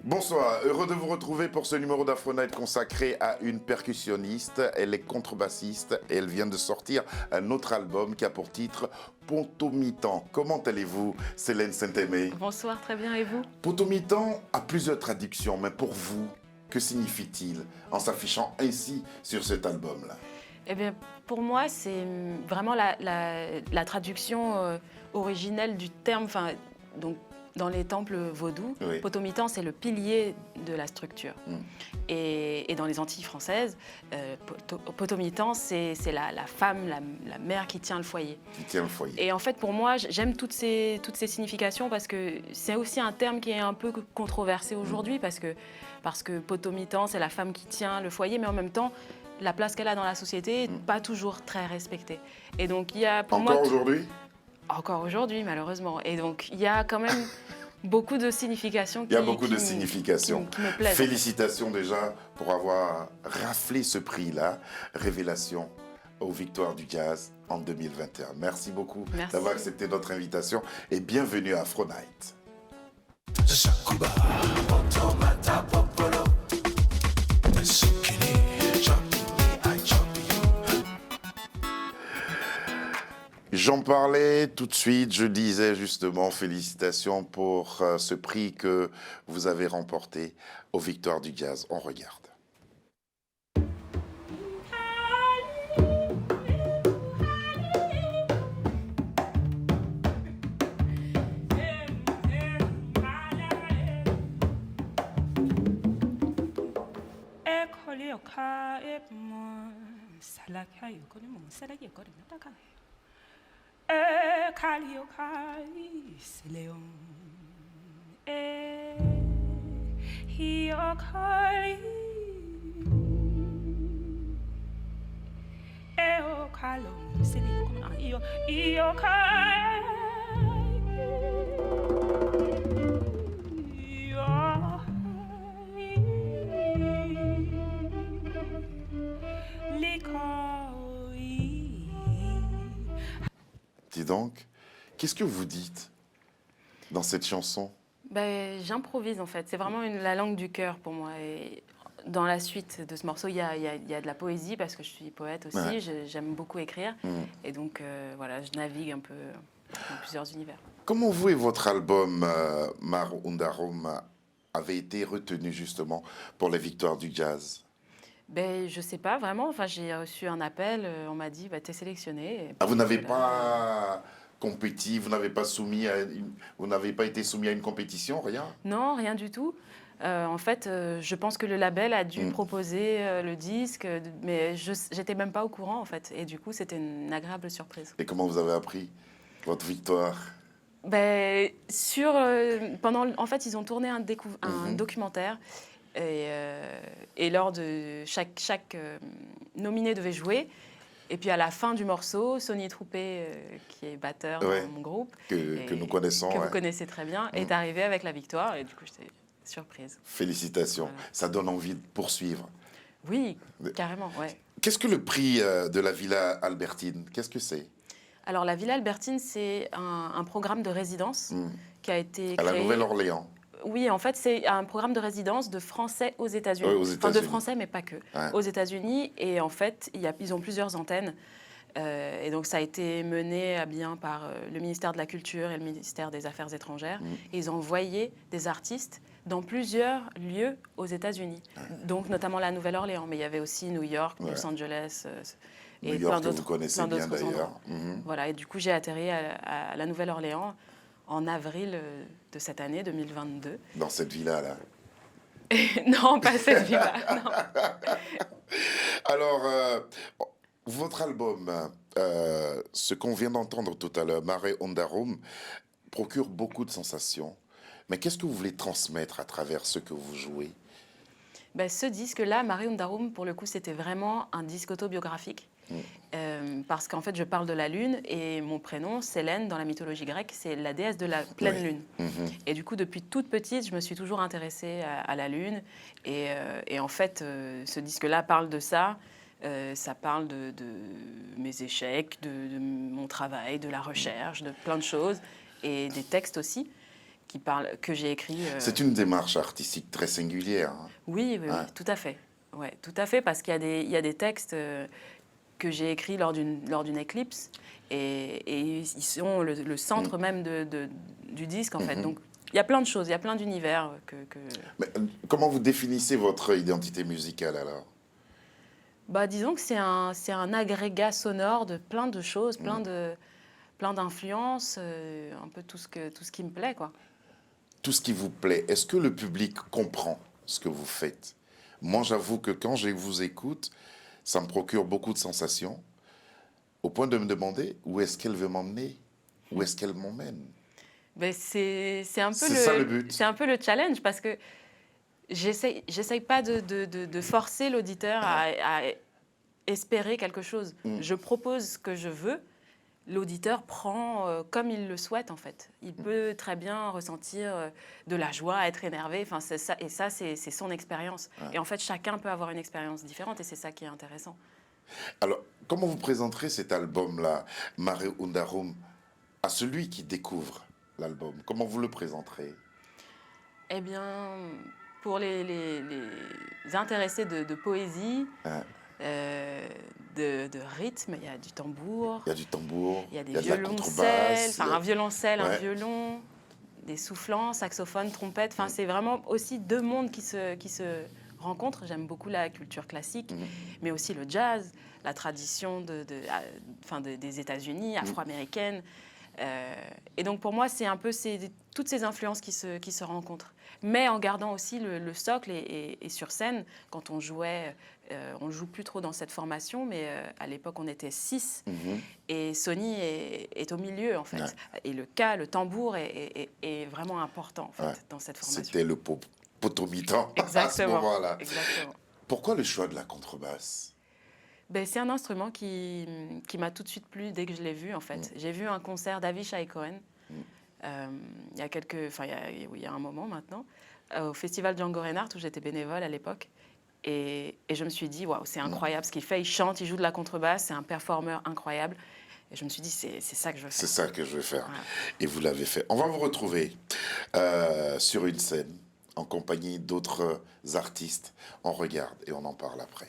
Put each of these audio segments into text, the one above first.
Bonsoir, heureux de vous retrouver pour ce numéro d'Afro Night consacré à une percussionniste. Elle est contrebassiste et elle vient de sortir un autre album qui a pour titre Potomitan. Comment allez-vous, Célène Saint-Aimé? Bonsoir, très bien, et vous? Potomitan a plusieurs traductions, mais pour vous, que signifie-t-il en s'affichant ainsi sur cet album-là? Eh bien, pour moi, c'est vraiment la traduction originelle du terme, donc, dans les temples vaudous. Oui. Potomitan, c'est le pilier de la structure. Et dans les Antilles françaises, Potomitan, c'est la femme, la mère qui tient le foyer. Qui tient le foyer. Et en fait, pour moi, j'aime toutes ces significations parce que c'est aussi un terme qui est un peu controversé aujourd'hui parce que Potomitan, c'est la femme qui tient le foyer, mais en même temps, la place qu'elle a dans la société n'est pas toujours très respectée. Et donc, il y a pour moi... Encore aujourd'hui? Encore aujourd'hui, malheureusement. Et donc, il y a quand même beaucoup de significations Il y a beaucoup de significations. Qui me plaisent. Félicitations déjà pour avoir raflé ce prix-là, Révélation aux Victoires du Jazz en 2021. Merci beaucoup d'avoir accepté notre invitation et bienvenue à Afro Night. J'en parlais tout de suite, je disais justement félicitations pour ce prix que vous avez remporté aux Victoires du Jazz. On regarde. Dis donc, qu'est-ce que vous dites dans cette chanson? Ben, j'improvise en fait, c'est vraiment la langue du cœur pour moi. Et dans la suite de ce morceau, il y a de la poésie parce que je suis poète aussi, ouais. J'aime beaucoup écrire. Et donc voilà, je navigue un peu dans plusieurs univers. Comment vous et votre album Mar Undarum avait été retenu justement pour les Victoires du Jazz? Ben, je sais pas vraiment. Enfin, j'ai reçu un appel. On m'a dit, bah, t'es sélectionné. Ah, vous n'avez pas compétit, vous n'avez pas vous n'avez pas été soumis à une compétition, rien? Non, rien du tout. En fait, je pense que le label a dû proposer le disque, mais j'étais même pas au courant en fait. Et du coup, c'était une agréable surprise. Et comment vous avez appris votre victoire? Ben, en fait, ils ont tourné un documentaire. Et lors de chaque nominé devait jouer. Et puis à la fin du morceau, Sonny Troupé, qui est batteur dans mon groupe, que nous connaissons, que vous connaissez très bien, est arrivé avec la victoire. Et du coup, j'étais surprise. Félicitations. Voilà. Ça donne envie de poursuivre. Oui, carrément, ouais. Qu'est-ce que le prix de la Villa Albertine? Qu'est-ce que c'est? Alors, la Villa Albertine, c'est un programme de résidence qui a été créé... À la Nouvelle-Orléans. Oui, en fait, c'est un programme de résidence de Français aux États-Unis. Enfin, de Français, mais pas que. Ouais. Aux États-Unis. Et en fait, ils ont plusieurs antennes. Et donc, ça a été mené à bien par le ministère de la Culture et le ministère des Affaires étrangères. Et ils ont envoyé des artistes dans plusieurs lieux aux États-Unis. Donc, notamment la Nouvelle-Orléans. Mais il y avait aussi New York, Los Angeles... et plein d'autres. Vous connaissez bien d'ailleurs. Voilà, et du coup, j'ai atterri à la Nouvelle-Orléans en avril de cette année, 2022. Dans cette villa-là? Non, pas cette villa, non. Alors, votre album, ce qu'on vient d'entendre tout à l'heure, Mar Undarum, procure beaucoup de sensations. Mais qu'est-ce que vous voulez transmettre à travers ce que vous jouez? Ben, ce disque-là, Mar Undarum, pour le coup, c'était vraiment un disque autobiographique. Parce qu'en fait, je parle de la Lune et mon prénom, Célène, dans la mythologie grecque, c'est la déesse de la pleine Lune. Et du coup, depuis toute petite, je me suis toujours intéressée à la Lune. Et en fait, ce disque-là parle de ça. Ça parle de mes échecs, de mon travail, de la recherche, de plein de choses. Et des textes aussi. que j'ai écrit. C'est une démarche artistique très singulière. Hein. Oui, tout à fait. Ouais, tout à fait, parce qu'il y a des textes que j'ai écrits lors d'une éclipse et ils sont le centre même du disque, en fait. Donc, il y a plein de choses, il y a plein d'univers que... Mais, comment vous définissez votre identité musicale, alors? Bah, disons que c'est un agrégat sonore de plein de choses, plein d'influences, un peu tout ce qui me plaît, quoi. Tout ce qui vous plaît, est-ce que le public comprend ce que vous faites? Moi, j'avoue que quand je vous écoute, ça me procure beaucoup de sensations, au point de me demander où est-ce qu'elle veut m'emmener, où est-ce qu'elle m'emmène. Ben c'est un peu ça le but. C'est un peu le challenge, parce que j'essaye pas de forcer l'auditeur à espérer quelque chose. Je propose ce que je veux. L'auditeur prend comme il le souhaite, en fait. Il peut très bien ressentir de la joie, être énervé. Enfin, c'est ça, et ça, c'est son expérience. Et en fait, chacun peut avoir une expérience différente, et c'est ça qui est intéressant. Alors, comment vous présenterez cet album-là, Mare Undarum, à celui qui découvre l'album? Comment vous le présenterez? Eh bien, pour les intéressés de poésie... de rythme, il y a du tambour. Il y a du tambour, il y a des violoncelles, un violoncelle, un violon, des soufflants, saxophone, trompette. Enfin, c'est vraiment aussi deux mondes qui se rencontrent. J'aime beaucoup la culture classique, mais aussi le jazz, la tradition des États-Unis, afro-américaine. Et donc pour moi, c'est un peu toutes ces influences qui se rencontrent, mais en gardant aussi le socle. Et sur scène, quand on jouait, on ne joue plus trop dans cette formation, mais à l'époque on était 6, et Sony est au milieu, en fait. Et le tambour est vraiment important, en fait, dans cette formation. C'était le potomitan à ce moment-là. Exactement. Pourquoi le choix de la contrebasse? Ben, c'est un instrument qui m'a tout de suite plu dès que je l'ai vu, en fait. J'ai vu un concert d'Avishai Cohen il y a un moment maintenant, au festival Django Reinhardt, où j'étais bénévole à l'époque. Et je me suis dit, waouh, c'est incroyable ce qu'il fait. Il chante, il joue de la contrebasse, c'est un performeur incroyable. Et je me suis dit, c'est ça que je veux faire. C'est ça que je veux faire. Voilà. Et vous l'avez fait. On va vous retrouver sur une scène, en compagnie d'autres artistes. On regarde et on en parle après.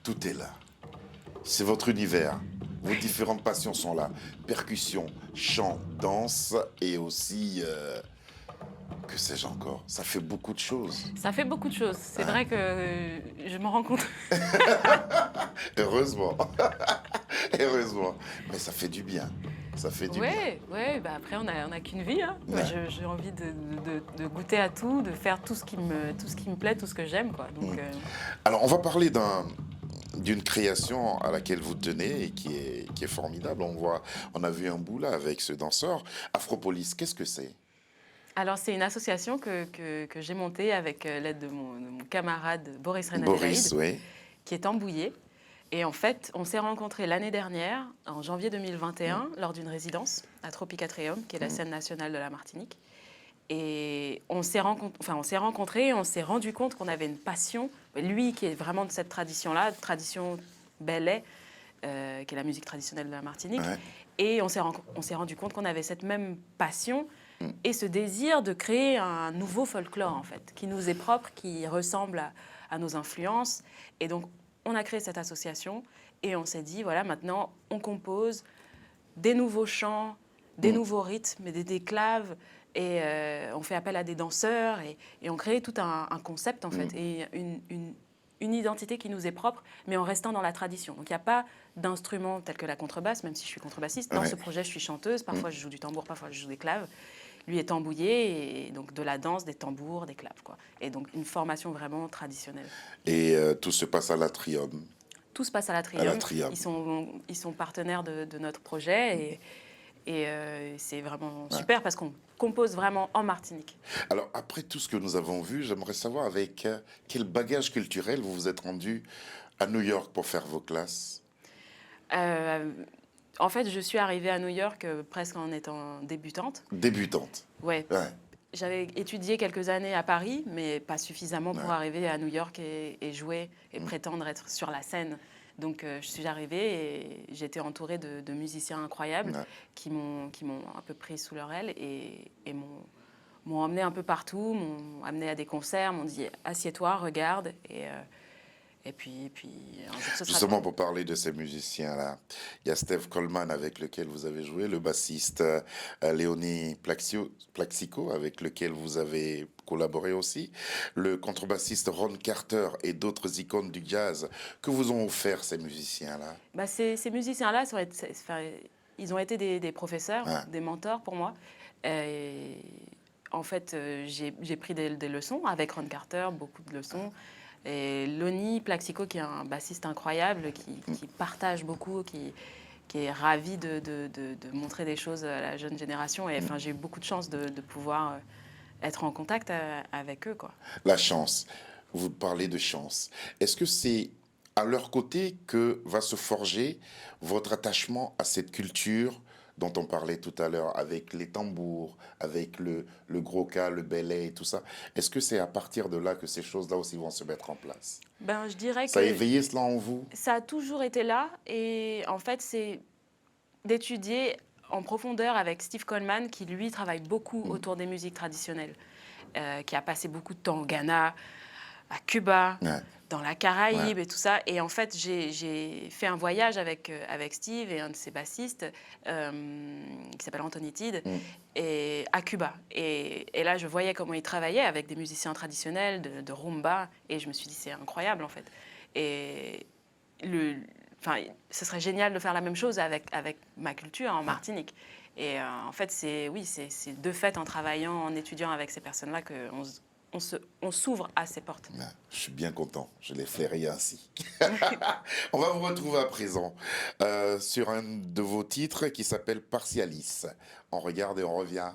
Tout est là. C'est votre univers. Vos différentes passions sont là. Percussion, chant, danse et aussi... que sais-je encore? Ça fait beaucoup de choses. Ça fait beaucoup de choses. C'est vrai que je m'en rends compte. Heureusement. Heureusement. Mais ça fait du bien. Ça fait du bien. Oui. Bah après, on n'a qu'une vie. Hein. Ouais. J'ai envie de goûter à tout, de faire tout ce qui me plaît, tout ce que j'aime, quoi. Donc, Alors, on va parler d'une création à laquelle vous tenez et qui est formidable. On a vu un bout là avec ce danseur. Afropolis, qu'est-ce que c'est? Alors, c'est une association que j'ai montée avec l'aide de mon camarade Boris Renadelaïd, qui est embouillé. Et en fait, on s'est rencontrés l'année dernière, en janvier 2021, lors d'une résidence à Tropicatrium, qui est la scène nationale de la Martinique. Et on s'est rencontrés et on s'est rendu compte qu'on avait une passion, lui qui est vraiment de cette tradition-là, tradition belay, qui est la musique traditionnelle de la Martinique. Ouais. Et on s'est rendu compte qu'on avait cette même passion et ce désir de créer un nouveau folklore, en fait, qui nous est propre, qui ressemble à nos influences. Et donc, on a créé cette association et on s'est dit, voilà, maintenant, on compose des nouveaux chants, des nouveaux rythmes, des claves, et on fait appel à des danseurs, et on crée tout un concept, en fait, et une identité qui nous est propre, mais en restant dans la tradition. Donc, il n'y a pas d'instruments tels que la contrebasse, même si je suis contrebassiste. Dans ce projet, je suis chanteuse. Parfois, je joue du tambour, parfois, je joue des claves. Lui est embouillé, et donc de la danse, des tambours, des claves, quoi. Et donc, une formation vraiment traditionnelle. Et tout se passe à l'Atrium. Tout se passe à l'Atrium. Ils sont partenaires de notre projet, et c'est vraiment super parce qu'on compose vraiment en Martinique. Alors, après tout ce que nous avons vu, j'aimerais savoir avec quel bagage culturel vous vous êtes rendu à New York pour faire vos classes. En fait, je suis arrivée à New York presque en étant débutante. Débutante. Ouais. J'avais étudié quelques années à Paris, mais pas suffisamment pour arriver à New York et jouer et prétendre être sur la scène. Donc, je suis arrivée et j'étais entourée de musiciens incroyables qui m'ont un peu pris sous leur aile et m'ont emmenée un peu partout, m'ont amenée à des concerts, m'ont dit « assieds-toi, regarde ». Et puis un jour, ce sera justement, pour parler de ces musiciens-là, il y a Steve Coleman avec lequel vous avez joué, le bassiste Léonie Plaxico avec lequel vous avez collaboré aussi, le contrebassiste Ron Carter et d'autres icônes du jazz. Que vous ont offert ces musiciens-là? Ces musiciens-là, ils ont été des professeurs, des mentors pour moi. En fait, j'ai pris des leçons avec Ron Carter, beaucoup de leçons. Et Léonie Plaxico, qui est un bassiste incroyable, qui partage beaucoup, qui est ravi de montrer des choses à la jeune génération. Et j'ai eu beaucoup de chance de pouvoir être en contact avec eux, quoi. La chance. Vous parlez de chance. Est-ce que c'est à leur côté que va se forger votre attachement à cette culture dont on parlait tout à l'heure, avec les tambours, avec le gros cas, le belay et tout ça? Est-ce que c'est à partir de là que ces choses-là aussi vont se mettre en place? Je dirais que... Ça a éveillé cela en vous? Ça a toujours été là. Et en fait, c'est d'étudier en profondeur avec Steve Coleman, qui, lui, travaille beaucoup autour des musiques traditionnelles, qui a passé beaucoup de temps au Ghana, à Cuba... dans la Caraïbe et tout ça. Et en fait, j'ai fait un voyage avec Steve et un de ses bassistes qui s'appelle Anthony Tidd et à Cuba. Et là, je voyais comment il travaillait avec des musiciens traditionnels de rumba. Et je me suis dit, c'est incroyable, en fait. Et ce serait génial de faire la même chose avec ma culture en Martinique. Et en fait, c'est de fait en travaillant, en étudiant avec ces personnes-là on s'ouvre à ces portes. Je suis bien content, je l'ai flairé ainsi. On va vous retrouver à présent sur un de vos titres qui s'appelle Partialis. On regarde et on revient.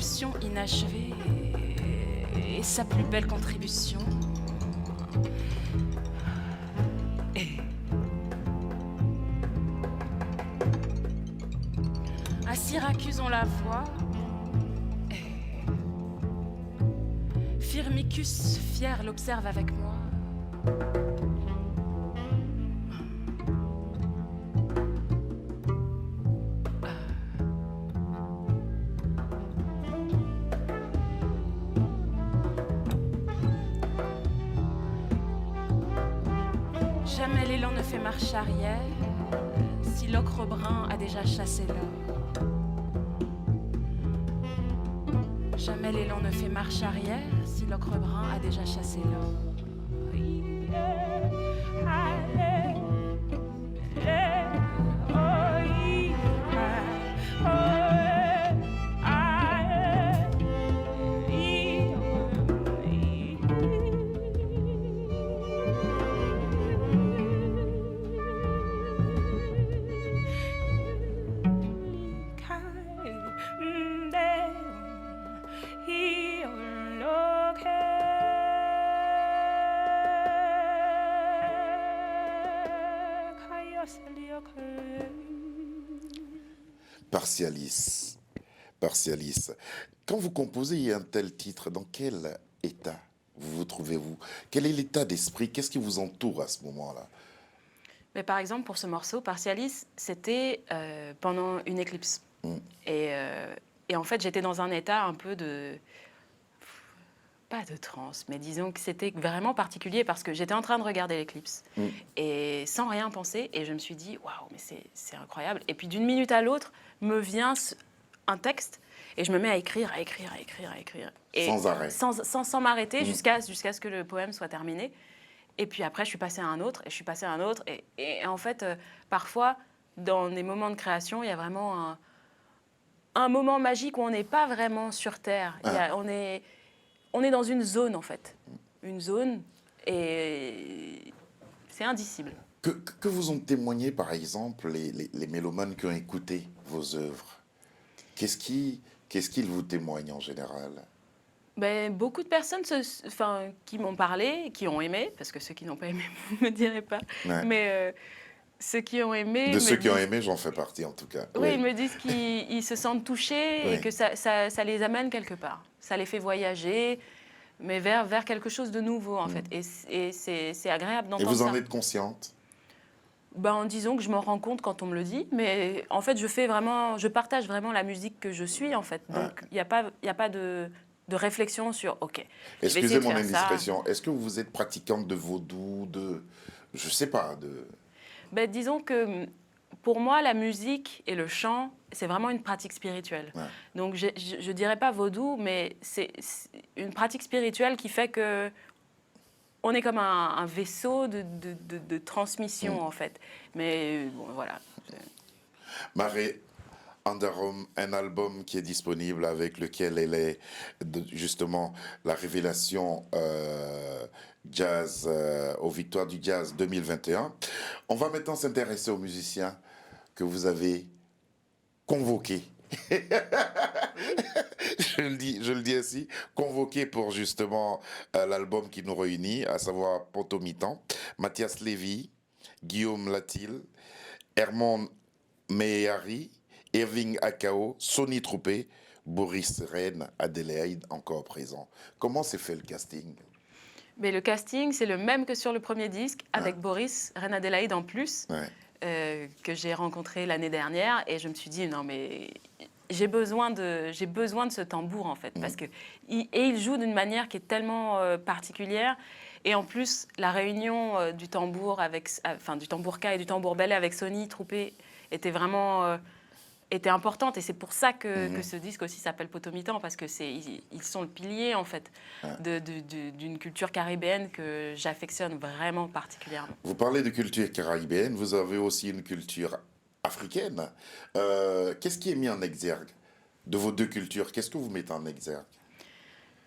inscription inachevée et sa plus belle contribution. Et à Syracuse on la voit. Firmicus, fier, l'observe avec moi. Jamais l'élan ne fait marche arrière, si l'ocre brun a déjà chassé l'or. Jamais l'élan ne fait marche arrière, si l'ocre brun a déjà chassé l'or. Partialis. Partialis. Quand vous composez un tel titre, dans quel état vous trouvez-vous? Quel est l'état d'esprit? Qu'est-ce qui vous entoure à ce moment-là? Mais par exemple, pour ce morceau, Partialis, c'était pendant une éclipse. Et en fait, j'étais dans un état un peu de... Pas de transe, mais disons que c'était vraiment particulier parce que j'étais en train de regarder l'éclipse et sans rien penser. Et je me suis dit, waouh, mais c'est incroyable. Et puis d'une minute à l'autre, me vient un texte et je me mets à écrire. Et sans arrêt. Sans m'arrêter jusqu'à ce que le poème soit terminé. Et puis après, je suis passée à un autre, et je suis passée à un autre. Et en fait, parfois, dans des moments de création, il y a vraiment un moment magique où on n'est pas vraiment sur Terre. On est dans une zone, en fait. Une zone, et c'est indicible. Que vous ont témoigné, par exemple, les mélomanes qui ont écouté vos œuvres? Qu'est-ce qu'ils vous témoignent en général? Ben, beaucoup de personnes qui m'ont parlé, qui ont aimé, parce que ceux qui n'ont pas aimé ne me diraient pas, mais ceux qui ont aimé... De ceux qui ont aimé, j'en fais partie en tout cas. Oui, ils me disent qu'ils se sentent touchés et que ça les amène quelque part. Ça les fait voyager, mais vers quelque chose de nouveau en fait. Et c'est agréable d'entendre ça. Et vous en êtes consciente? Ben, disons que je m'en rends compte quand on me le dit, mais en fait, je partage vraiment la musique que je suis en fait. Donc, il n'y a pas de réflexion sur, OK. Excusez mon indiscrétion, est-ce que vous êtes pratiquante de vaudou, je sais pas, Ben, disons que pour moi, la musique et le chant, c'est vraiment une pratique spirituelle. Donc, je ne dirais pas vaudou, mais c'est une pratique spirituelle qui fait que on est comme un vaisseau de transmission, en fait. Mais bon, voilà. Mare Anderom, un album qui est disponible avec lequel elle est justement la révélation jazz aux Victoires du Jazz 2021. On va maintenant s'intéresser aux musiciens que vous avez convoqués. je le dis ainsi, convoqués pour justement l'album qui nous réunit, à savoir Pontomitan, Mathias Lévy, Guillaume Latil, Hermon Mehari, Irving Akao, Sonny Troupé, Boris Reine, Adélaïde encore présent. Comment s'est fait le casting? Mais le casting, c'est le même que sur le premier disque, avec Boris Reine Adélaïde en plus, que j'ai rencontré l'année dernière. Et je me suis dit, non mais j'ai besoin de ce tambour en fait, parce que il joue d'une manière qui est tellement particulière. Et en plus, la réunion du tambour du tambour K et du tambour belé avec Sonny Troupé était vraiment était importante. Et c'est pour ça que ce disque aussi s'appelle Pontomitan, parce que ils sont le pilier en fait d'une culture caribéenne que j'affectionne vraiment particulièrement. Vous parlez de culture caribéenne, vous avez aussi une culture africaine. Qu'est-ce qui est mis en exergue de vos deux cultures? Qu'est-ce que vous mettez en exergue?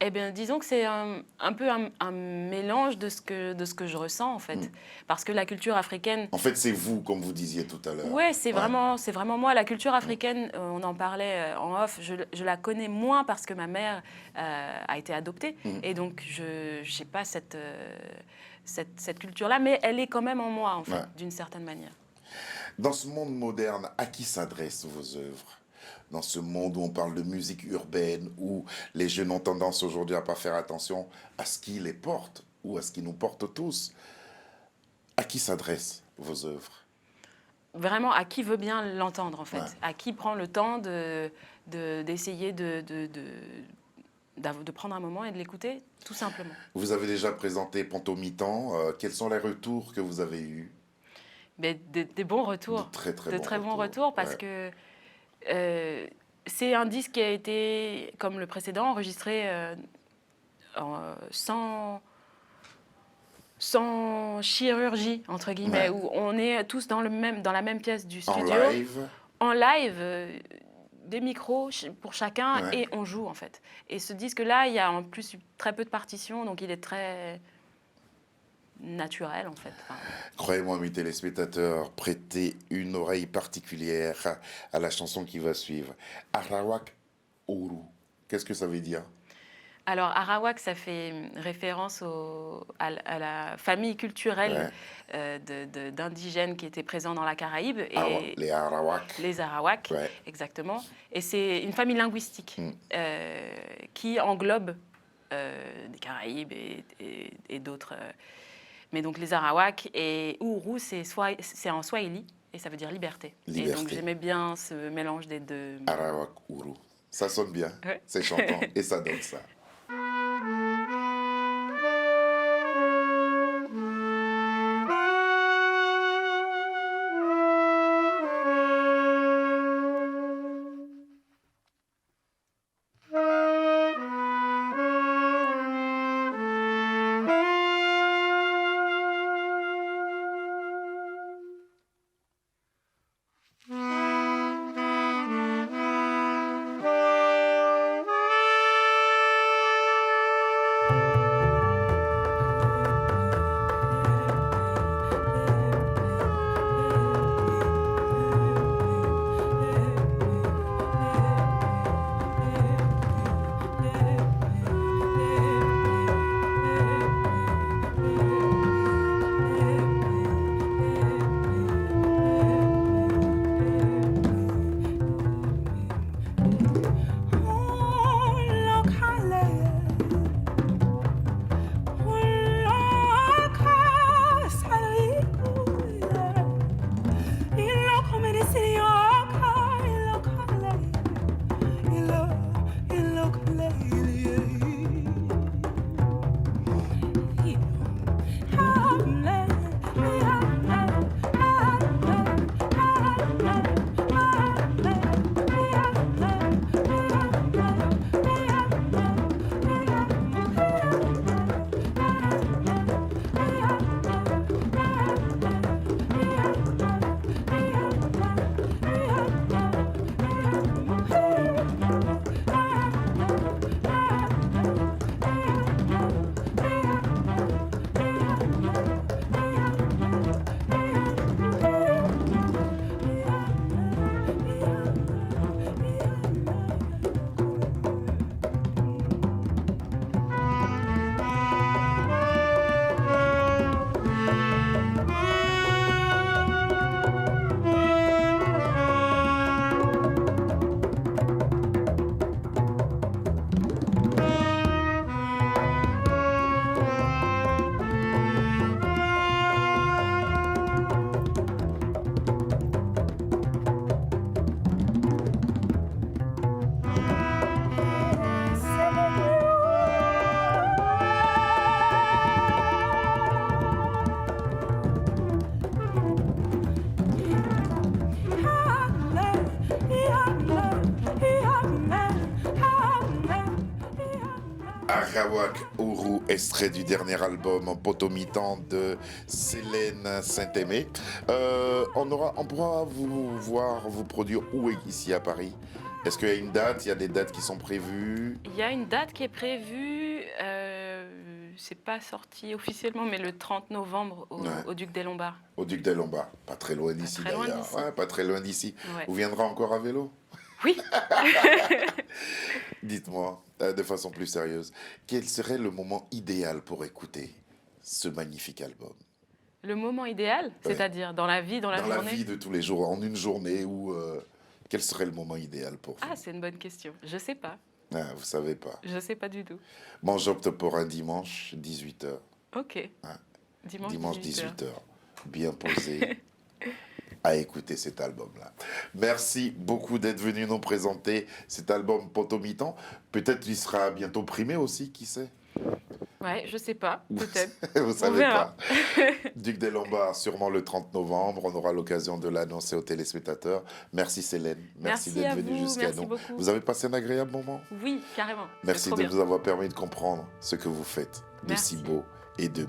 Eh bien, disons que c'est un peu un mélange de ce que je ressens, en fait. Parce que la culture africaine... En fait, c'est vous, comme vous disiez tout à l'heure. Oui, c'est vraiment moi. La culture africaine, on en parlait en off, je la connais moins parce que ma mère a été adoptée. Et donc, je n'ai pas cette culture-là, mais elle est quand même en moi, en fait, d'une certaine manière. Dans ce monde moderne, à qui s'adressent vos œuvres? Dans ce monde où on parle de musique urbaine, où les jeunes ont tendance aujourd'hui à ne pas faire attention à ce qui les porte ou à ce qui nous porte tous, à qui s'adressent vos œuvres? Vraiment, à qui veut bien l'entendre, en fait. À qui prend le temps d'essayer de prendre un moment et de l'écouter, tout simplement. Vous avez déjà présenté Pontomitan. Quels sont les retours que vous avez eus? Mais des bons retours. De très bons retours parce que c'est un disque qui a été, comme le précédent, enregistré sans chirurgie, entre guillemets, où on est tous dans la même pièce du studio. En live, des micros pour chacun et on joue, en fait. Et ce disque-là, il y a en plus très peu de partitions, donc il est très naturel, en fait. Croyez-moi, mes téléspectateurs, prêtez une oreille particulière à la chanson qui va suivre. Arawak Ouro, qu'est-ce que ça veut dire? Alors, Arawak, ça fait référence à la famille culturelle d'indigènes qui étaient présents dans la Caraïbe. Et les Arawak. Les Arawak, exactement. Et c'est une famille linguistique qui englobe des Caraïbes et d'autres... mais donc les Arawak et Ouro, c'est en swahili et ça veut dire liberté. Et donc j'aimais bien ce mélange des deux. Arawak, Ouro. Ça sonne bien, c'est chantant et ça donne ça. Arawak Ouro, extrait du dernier album Pontomitan de Célène Saint-Aimé. On pourra vous voir, vous produire où ici à Paris? Est-ce qu'il y a une date? Il y a des dates qui sont prévues? Il y a une date qui est prévue, c'est pas sorti officiellement, mais le 30 novembre au Duc des Lombards. Au Duc des Lombards, pas très loin d'ici d'ailleurs. Ouais, pas très loin d'ici. Ouais. Vous viendrez encore à vélo? Oui. Dites-moi, de façon plus sérieuse, quel serait le moment idéal pour écouter ce magnifique album? Le moment idéal, c'est-à-dire dans la vie, dans la journée? Dans la vie de tous les jours, en une journée, ou quel serait le moment idéal pour vous? Ah, c'est une bonne question. Je sais pas. Ah, vous savez pas? Je sais pas du tout. Bon, j'opte pour un dimanche, 18h. Ok. Hein? Dimanche 18h. Bien posé. À écouter cet album-là. Merci beaucoup d'être venu nous présenter cet album Potomitan. Peut-être qu'il sera bientôt primé aussi, qui sait? Ouais, je sais pas, peut-être. Vous savez pas. Duc des Lombards, sûrement le 30 novembre. On aura l'occasion de l'annoncer aux téléspectateurs. Merci Célène. Merci d'être venue jusqu'à nous. Beaucoup. Vous avez passé un agréable moment? Oui, carrément. Merci de nous avoir permis de comprendre ce que vous faites de si beau et de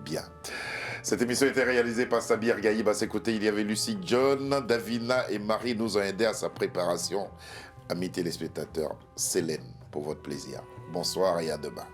bien. Cette émission a été réalisée par Sabir Gaïb. À ses côtés, il y avait Lucie John, Davina et Marie nous ont aidés à sa préparation. Amis téléspectateurs, Célène, pour votre plaisir. Bonsoir et à demain.